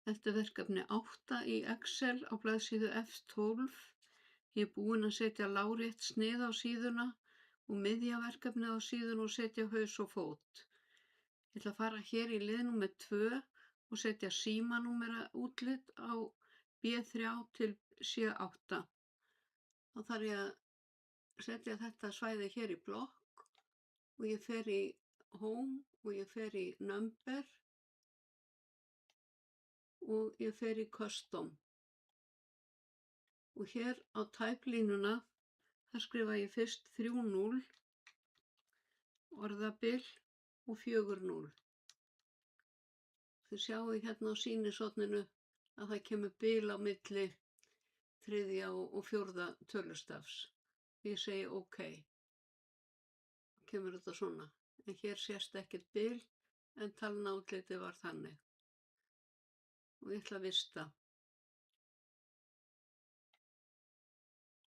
Þetta er verkefni 8 í Excel á blaðsíðu F12. Ég er búin að setja lárétt snið á síðuna og miðja verkefnið á síðuna og setja haus og fót. Ég ætla að fara hér í lið númer 2 og setja símanúmera útlit á B3 til C8. Þá þarf ég að setja þetta svæði hér í blokk og ég fer í Home og ég fer í Number og ég fer í Custom. Og hér á tæplínuna, þar skrifa ég fyrst 3-0, orðabil og 4-0. Þið sjáu hérna á sýnishorninu að það kemur bil á milli 3. og 4. tölustafs. Ég segi OK. Kemur þetta svona. En hér sést ekkert bil en talnaútlitið var þannig. Og ég ætla að vista.